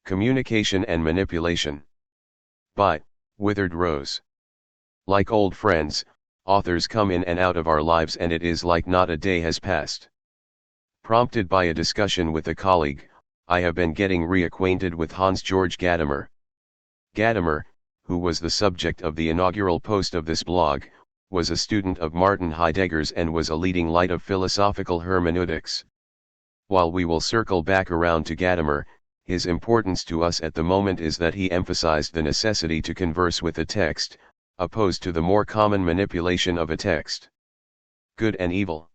Communication and Manipulation. By Withered Rose. Like old friends, authors come in and out of our lives, and it is like not a day has passed. Prompted by a discussion with a colleague, I have been getting reacquainted with Hans-Georg Gadamer. Gadamer, who was the subject of the inaugural post of this blog, was a student of Martin Heidegger's and was a leading light of philosophical hermeneutics. While we will circle back around to Gadamer, his importance to us at the moment is that he emphasized the necessity to converse with a text, opposed to the more common manipulation of a text. Good and Evil.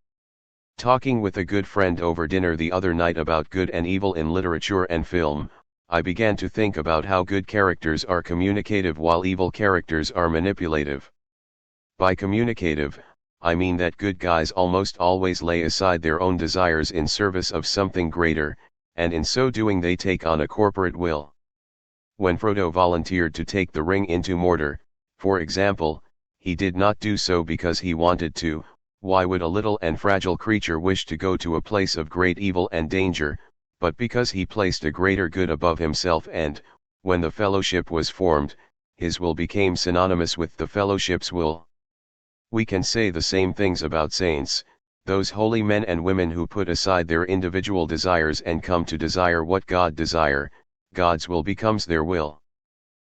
Talking with a good friend over dinner the other night about good and evil in literature and film, I began to think about how good characters are communicative while evil characters are manipulative. By communicative, I mean that good guys almost always lay aside their own desires in service of something greater, and in so doing they take on a corporate will. When Frodo volunteered to take the ring into Mordor, for example, he did not do so because he wanted to. Why would a little and fragile creature wish to go to a place of great evil and danger, but because he placed a greater good above himself, and, when the fellowship was formed, his will became synonymous with the fellowship's will. We can say the same things about saints, those holy men and women who put aside their individual desires and come to desire what God desire. God's will becomes their will.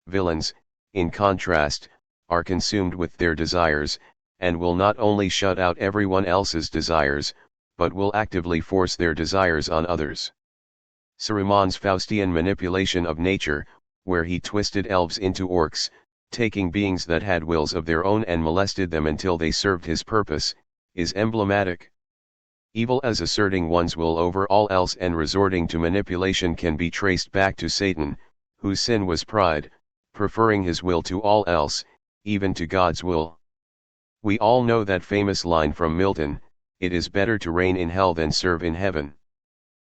Villains, in contrast, are consumed with their desires, and will not only shut out everyone else's desires, but will actively force their desires on others. Saruman's Faustian manipulation of nature, where he twisted elves into orcs, taking beings that had wills of their own and molested them until they served his purpose, is emblematic. Evil as asserting one's will over all else and resorting to manipulation can be traced back to Satan, whose sin was pride, preferring his will to all else, even to God's will. We all know that famous line from Milton, "It is better to reign in hell than serve in heaven."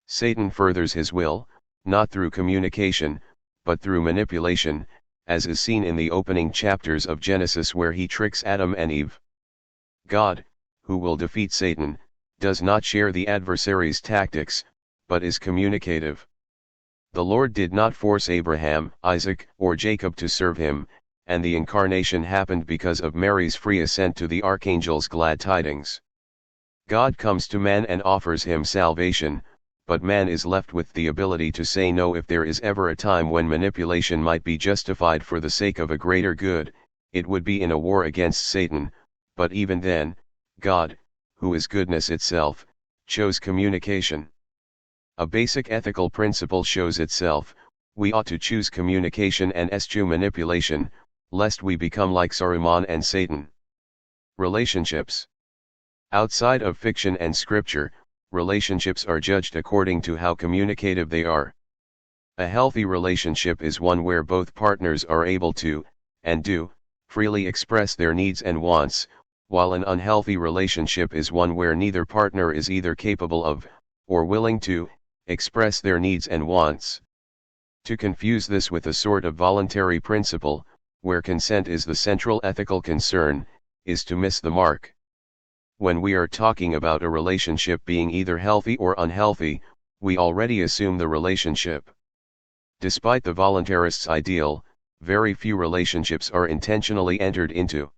Satan furthers his will, not through communication, but through manipulation, as is seen in the opening chapters of Genesis where he tricks Adam and Eve. God, who will defeat Satan, does not share the adversary's tactics, but is communicative. The Lord did not force Abraham, Isaac, or Jacob to serve him, and the incarnation happened because of Mary's free assent to the archangel's glad tidings. God comes to man and offers him salvation, but man is left with the ability to say no. If there is ever a time when manipulation might be justified for the sake of a greater good, it would be in a war against Satan, but even then, God, who is goodness itself, chose communication. A basic ethical principle shows itself: we ought to choose communication and eschew manipulation, lest we become like Saruman and Satan. Relationships. Outside of fiction and scripture, relationships are judged according to how communicative they are. A healthy relationship is one where both partners are able to, and do, freely express their needs and wants, while an unhealthy relationship is one where neither partner is either capable of, or willing to, express their needs and wants. To confuse this with a sort of voluntary principle, where consent is the central ethical concern, is to miss the mark. When we are talking about a relationship being either healthy or unhealthy, we already assume the relationship. Despite the voluntarist's ideal, very few relationships are intentionally entered into.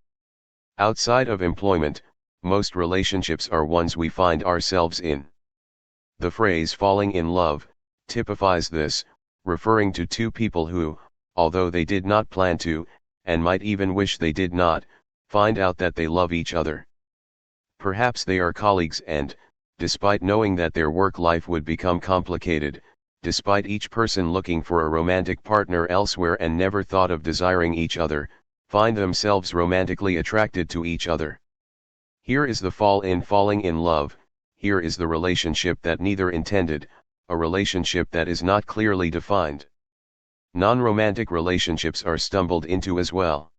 Outside of employment, most relationships are ones we find ourselves in. The phrase "falling in love" typifies this, referring to two people who, although they did not plan to, and might even wish they did not, find out that they love each other. Perhaps they are colleagues and, despite knowing that their work life would become complicated, despite each person looking for a romantic partner elsewhere and never thought of desiring each other, find themselves romantically attracted to each other. Here is the falling in love, here is the relationship that neither intended, a relationship that is not clearly defined. Non-romantic relationships are stumbled into as well.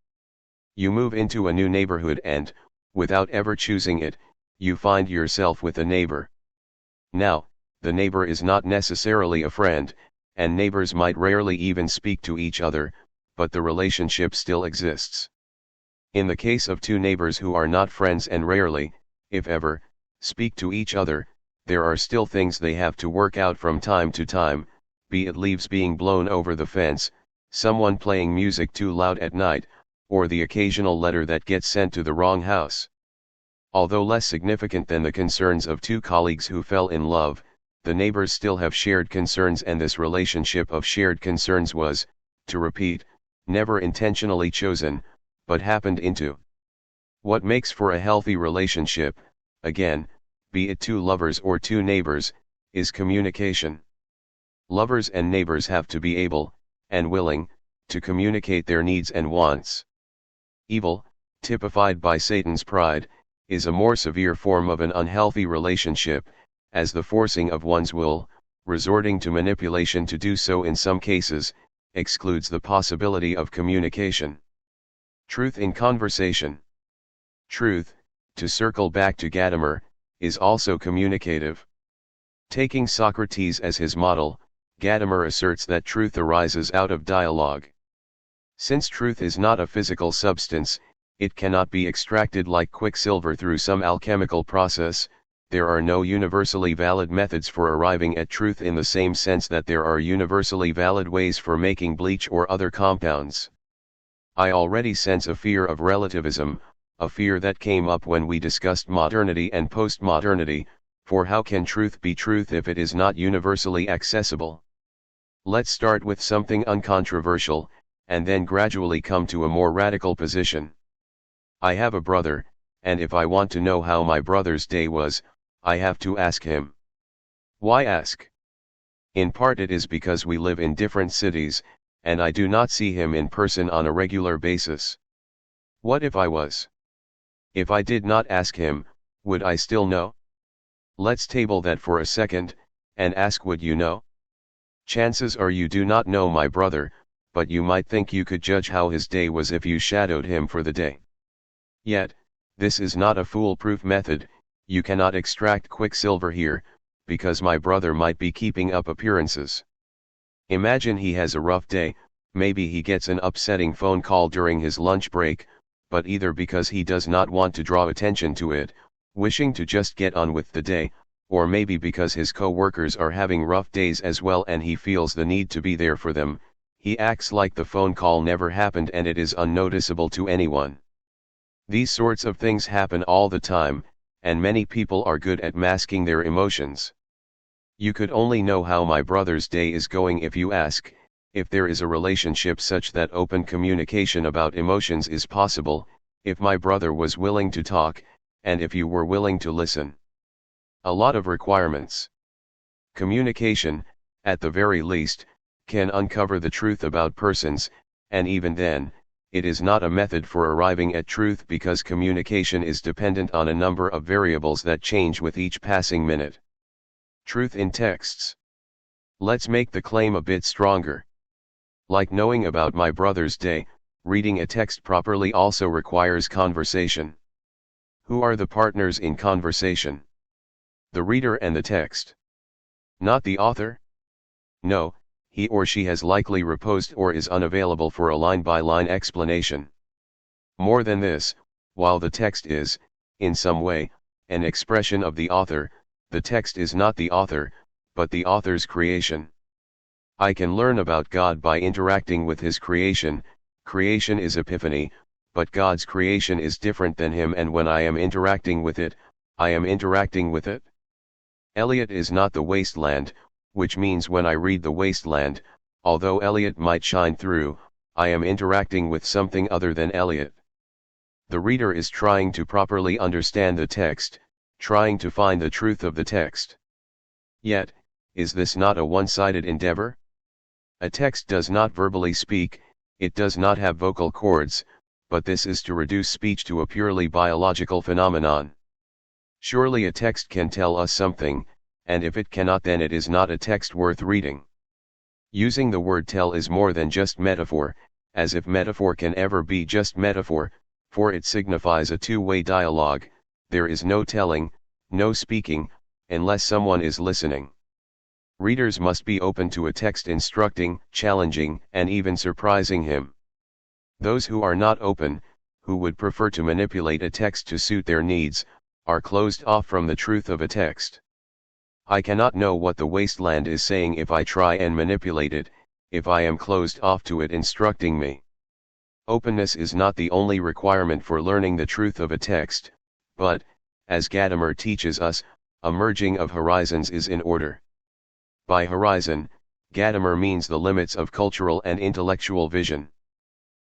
You move into a new neighborhood and, without ever choosing it, you find yourself with a neighbor. Now, the neighbor is not necessarily a friend, and neighbors might rarely even speak to each other, but the relationship still exists. In the case of two neighbors who are not friends and rarely, if ever, speak to each other, there are still things they have to work out from time to time, be it leaves being blown over the fence, someone playing music too loud at night, or the occasional letter that gets sent to the wrong house. Although less significant than the concerns of two colleagues who fell in love, the neighbors still have shared concerns, and this relationship of shared concerns was, to repeat, never intentionally chosen, but happened into. What makes for a healthy relationship, again, be it two lovers or two neighbors, is communication. Lovers and neighbors have to be able, and willing, to communicate their needs and wants. Evil, typified by Satan's pride, is a more severe form of an unhealthy relationship, as the forcing of one's will, resorting to manipulation to do so in some cases, excludes the possibility of communication. Truth in conversation. Truth, to circle back to Gadamer, is also communicative. Taking Socrates as his model, Gadamer asserts that truth arises out of dialogue. Since truth is not a physical substance, it cannot be extracted like quicksilver through some alchemical process. There are no universally valid methods for arriving at truth in the same sense that there are universally valid ways for making bleach or other compounds. I already sense a fear of relativism, a fear that came up when we discussed modernity and postmodernity, for how can truth be truth if it is not universally accessible? Let's start with something uncontroversial, and then gradually come to a more radical position. I have a brother, and if I want to know how my brother's day was, I have to ask him. Why ask? In part it is because we live in different cities, and I do not see him in person on a regular basis. What if I was? If I did not ask him, would I still know? Let's table that for a second, and ask, would you know? Chances are you do not know my brother, but you might think you could judge how his day was if you shadowed him for the day. Yet, this is not a foolproof method. You cannot extract quicksilver here, because my brother might be keeping up appearances. Imagine he has a rough day, maybe he gets an upsetting phone call during his lunch break, but either because he does not want to draw attention to it, wishing to just get on with the day, or maybe because his co-workers are having rough days as well and he feels the need to be there for them, he acts like the phone call never happened and it is unnoticeable to anyone. These sorts of things happen all the time, and many people are good at masking their emotions. You could only know how my brother's day is going if you ask, if there is a relationship such that open communication about emotions is possible, if my brother was willing to talk, and if you were willing to listen. A lot of requirements. Communication, at the very least, can uncover the truth about persons, and even then, it is not a method for arriving at truth because communication is dependent on a number of variables that change with each passing minute. Truth in texts. Let's make the claim a bit stronger. Like knowing about my brother's day, reading a text properly also requires conversation. Who are the partners in conversation? The reader and the text. Not the author? No, he or she has likely reposed or is unavailable for a line-by-line explanation. More than this, while the text is, in some way, an expression of the author, the text is not the author, but the author's creation. I can learn about God by interacting with His creation. Creation is epiphany, but God's creation is different than Him, and when I am interacting with it, I am interacting with it. Eliot is not the wasteland, which means when I read the wasteland, although Eliot might shine through, I am interacting with something other than Eliot. The reader is trying to properly understand the text, trying to find the truth of the text. Yet, is this not a one-sided endeavor? A text does not verbally speak, it does not have vocal cords, but this is to reduce speech to a purely biological phenomenon. Surely a text can tell us something, and if it cannot, then it is not a text worth reading. Using the word tell is more than just metaphor, as if metaphor can ever be just metaphor, for it signifies a two-way dialogue. There is no telling, no speaking, unless someone is listening. Readers must be open to a text instructing, challenging, and even surprising him. Those who are not open, who would prefer to manipulate a text to suit their needs, are closed off from the truth of a text. I cannot know what the wasteland is saying if I try and manipulate it, if I am closed off to it instructing me. Openness is not the only requirement for learning the truth of a text, but, as Gadamer teaches us, a merging of horizons is in order. By horizon, Gadamer means the limits of cultural and intellectual vision.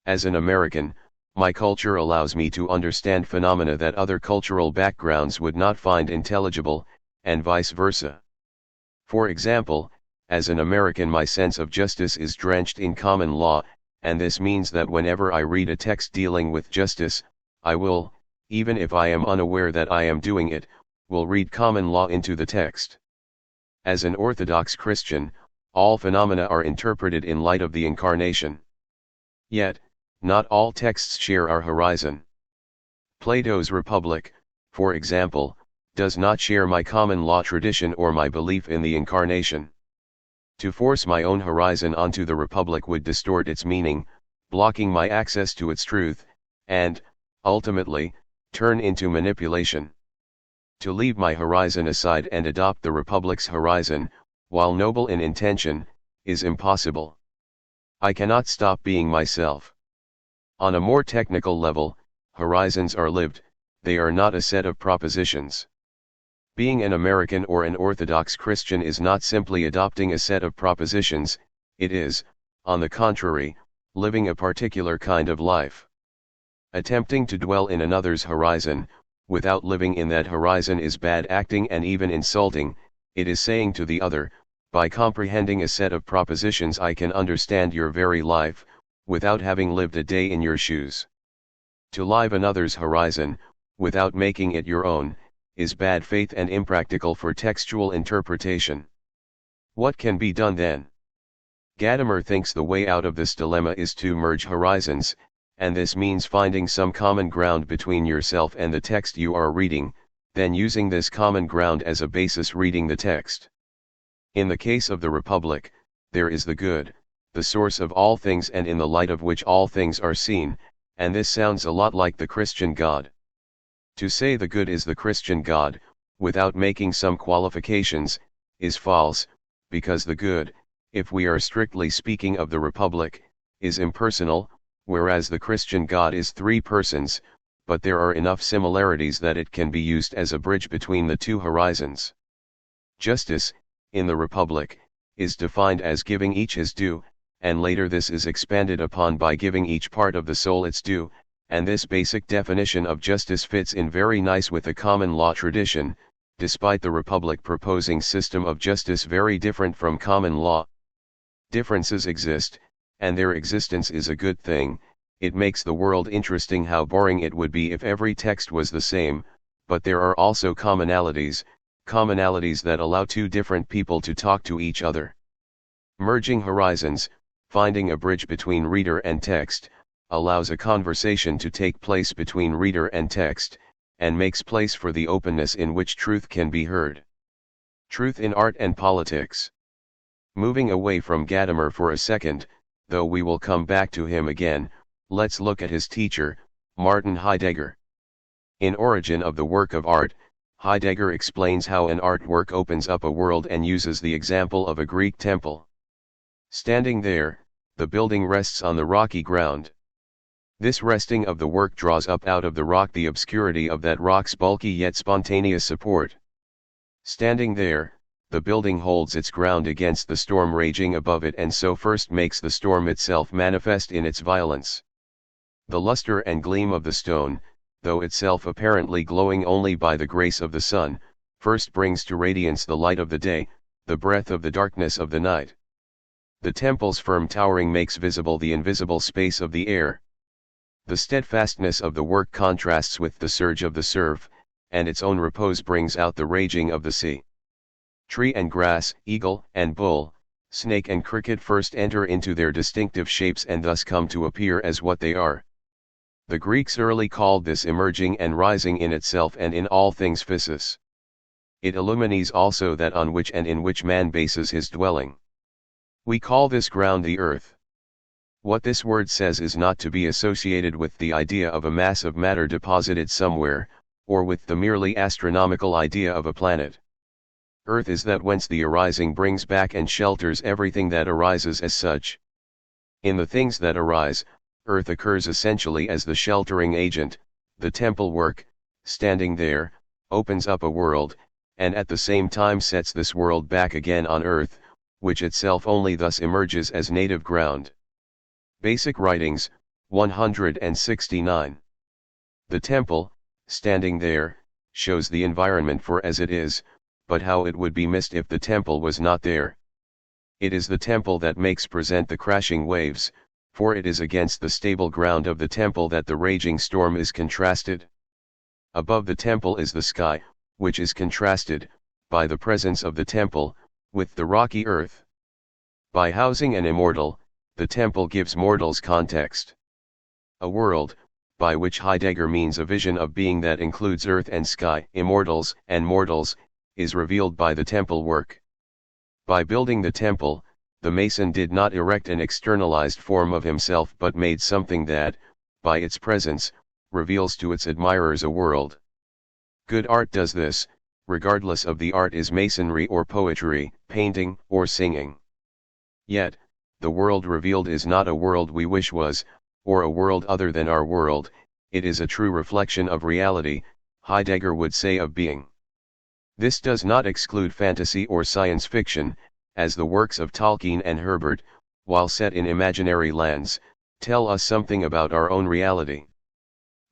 As an American, my culture allows me to understand phenomena that other cultural backgrounds would not find intelligible, and vice versa. For example, as an American my sense of justice is drenched in common law, and this means that whenever I read a text dealing with justice, I will, even if I am unaware that I am doing it, will read common law into the text. As an Orthodox Christian, all phenomena are interpreted in light of the Incarnation. Yet, not all texts share our horizon. Plato's Republic, for example, does not share my common law tradition or my belief in the Incarnation. To force my own horizon onto the Republic would distort its meaning, blocking my access to its truth, and, ultimately, turn into manipulation. To leave my horizon aside and adopt the Republic's horizon, while noble in intention, is impossible. I cannot stop being myself. On a more technical level, horizons are lived, they are not a set of propositions. Being an American or an Orthodox Christian is not simply adopting a set of propositions, it is, on the contrary, living a particular kind of life. Attempting to dwell in another's horizon, without living in that horizon is bad acting and even insulting. It is saying to the other, by comprehending a set of propositions I can understand your very life, without having lived a day in your shoes. To live another's horizon, without making it your own, is bad faith and impractical for textual interpretation. What can be done then? Gadamer thinks the way out of this dilemma is to merge horizons, and this means finding some common ground between yourself and the text you are reading, then using this common ground as a basis reading the text. In the case of the Republic, there is the good, the source of all things and in the light of which all things are seen, and this sounds a lot like the Christian God. To say the good is the Christian God, without making some qualifications, is false, because the good, if we are strictly speaking of the Republic, is impersonal, whereas the Christian God is three persons, but there are enough similarities that it can be used as a bridge between the two horizons. Justice, in the Republic, is defined as giving each his due, and later this is expanded upon by giving each part of the soul its due, and this basic definition of justice fits in very nice with the common law tradition, despite the Republic proposing system of justice very different from common law. Differences exist, and their existence is a good thing. It makes the world interesting. How boring it would be if every text was the same, but there are also commonalities that allow two different people to talk to each other. Merging horizons, finding a bridge between reader and text, allows a conversation to take place between reader and text, and makes place for the openness in which truth can be heard. Truth in art and politics. Moving away from Gadamer for a second, though we will come back to him again, let's look at his teacher, Martin Heidegger. In Origin of the Work of Art, Heidegger explains how an artwork opens up a world and uses the example of a Greek temple. Standing there, the building rests on the rocky ground. This resting of the work draws up out of the rock the obscurity of that rock's bulky yet spontaneous support. Standing there, the building holds its ground against the storm raging above it and so first makes the storm itself manifest in its violence. The luster and gleam of the stone, though itself apparently glowing only by the grace of the sun, first brings to radiance the light of the day, the breath of the darkness of the night. The temple's firm towering makes visible the invisible space of the air. The steadfastness of the work contrasts with the surge of the surf, and its own repose brings out the raging of the sea. Tree and grass, eagle and bull, snake and cricket first enter into their distinctive shapes and thus come to appear as what they are. The Greeks early called this emerging and rising in itself and in all things physis. It illumines also that on which and in which man bases his dwelling. We call this ground the earth. What this word says is not to be associated with the idea of a mass of matter deposited somewhere, or with the merely astronomical idea of a planet. Earth is that whence the arising brings back and shelters everything that arises as such. In the things that arise, earth occurs essentially as the sheltering agent. The temple work, standing there, opens up a world, and at the same time sets this world back again on earth, which itself only thus emerges as native ground. Basic Writings, 169. The temple, standing there, shows the environment for as it is, but how it would be missed if the temple was not there. It is the temple that makes present the crashing waves, for it is against the stable ground of the temple that the raging storm is contrasted. Above the temple is the sky, which is contrasted, by the presence of the temple, with the rocky earth. By housing an immortal, the temple gives mortals context. A world, by which Heidegger means a vision of being that includes earth and sky, immortals and mortals, is revealed by the temple work. By building the temple, the mason did not erect an externalized form of himself but made something that, by its presence, reveals to its admirers a world. Good art does this, regardless of the art is masonry or poetry, painting or singing. Yet, the world revealed is not a world we wish was, or a world other than our world, it is a true reflection of reality, Heidegger would say of being. This does not exclude fantasy or science fiction, as the works of Tolkien and Herbert, while set in imaginary lands, tell us something about our own reality.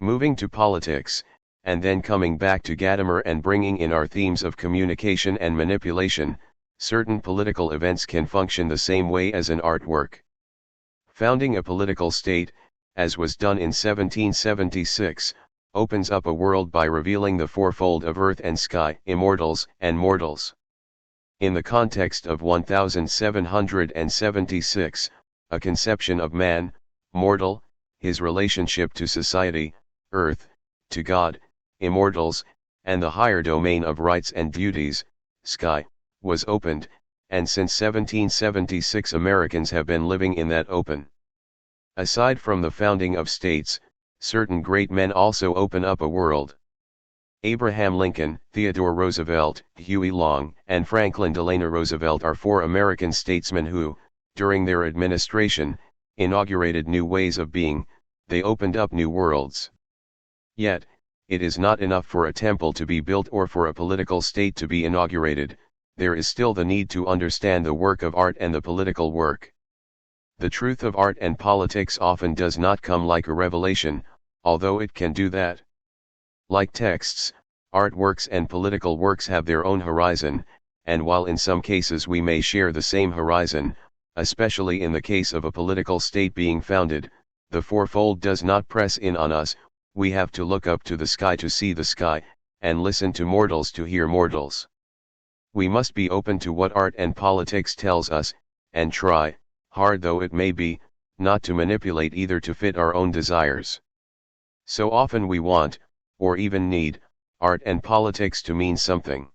Moving to politics, and then coming back to Gadamer and bringing in our themes of communication and manipulation, certain political events can function the same way as an artwork. Founding a political state, as was done in 1776, opens up a world by revealing the fourfold of earth and sky, immortals and mortals. In the context of 1776, a conception of man, mortal, his relationship to society, earth, to God, immortals, and the higher domain of rights and duties, sky, was opened, and since 1776 Americans have been living in that open. Aside from the founding of states, certain great men also open up a world. Abraham Lincoln, Theodore Roosevelt, Huey Long, and Franklin Delano Roosevelt are four American statesmen who, during their administration, inaugurated new ways of being, they opened up new worlds. Yet, it is not enough for a temple to be built or for a political state to be inaugurated, there is still the need to understand the work of art and the political work. The truth of art and politics often does not come like a revelation, although it can do that. Like texts, artworks and political works have their own horizon, and while in some cases we may share the same horizon, especially in the case of a political state being founded, the fourfold does not press in on us, we have to look up to the sky to see the sky, and listen to mortals to hear mortals. We must be open to what art and politics tells us, and try, hard though it may be, not to manipulate either to fit our own desires. So often we want, or even need, art and politics to mean something.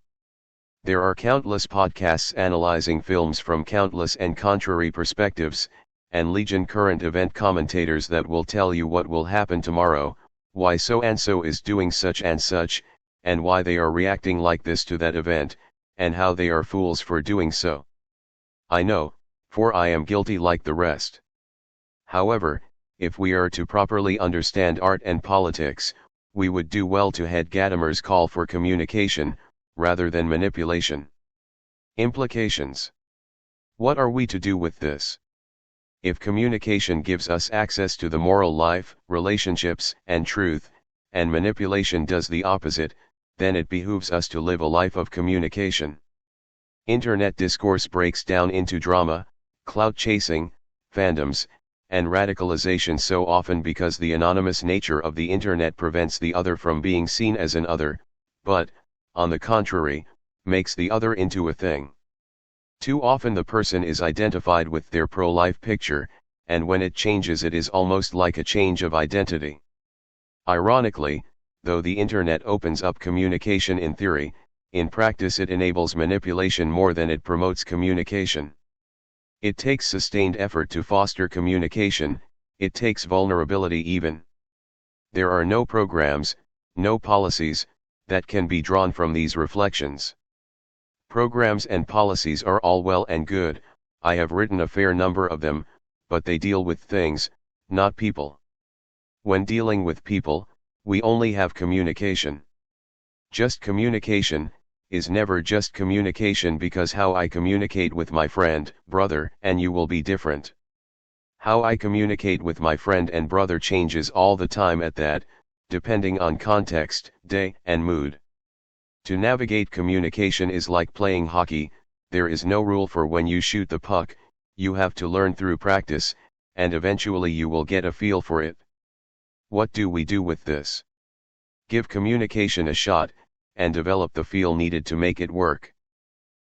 There are countless podcasts analyzing films from countless and contrary perspectives, and legion current event commentators that will tell you what will happen tomorrow, why so and so is doing such and such, and why they are reacting like this to that event, and how they are fools for doing so. I know, for I am guilty like the rest. However, if we are to properly understand art and politics, we would do well to heed Gadamer's call for communication, rather than manipulation. Implications. What are we to do with this? If communication gives us access to the moral life, relationships, and truth, and manipulation does the opposite, then it behooves us to live a life of communication. Internet discourse breaks down into drama, clout chasing, fandoms, and radicalization so often because the anonymous nature of the internet prevents the other from being seen as an other, but, on the contrary, makes the other into a thing. Too often the person is identified with their pro-life picture, and when it changes it is almost like a change of identity. Ironically, though the internet opens up communication in theory, in practice it enables manipulation more than it promotes communication. It takes sustained effort to foster communication, it takes vulnerability even. There are no programs, no policies, that can be drawn from these reflections. Programs and policies are all well and good, I have written a fair number of them, but they deal with things, not people. When dealing with people, we only have communication. Just communication is never just communication, because how I communicate with my friend, brother, and you will be different. How I communicate with my friend and brother changes all the time at that, depending on context, day, and mood. To navigate communication is like playing hockey, there is no rule for when you shoot the puck, you have to learn through practice, and eventually you will get a feel for it. What do we do with this? Give communication a shot, and develop the feel needed to make it work.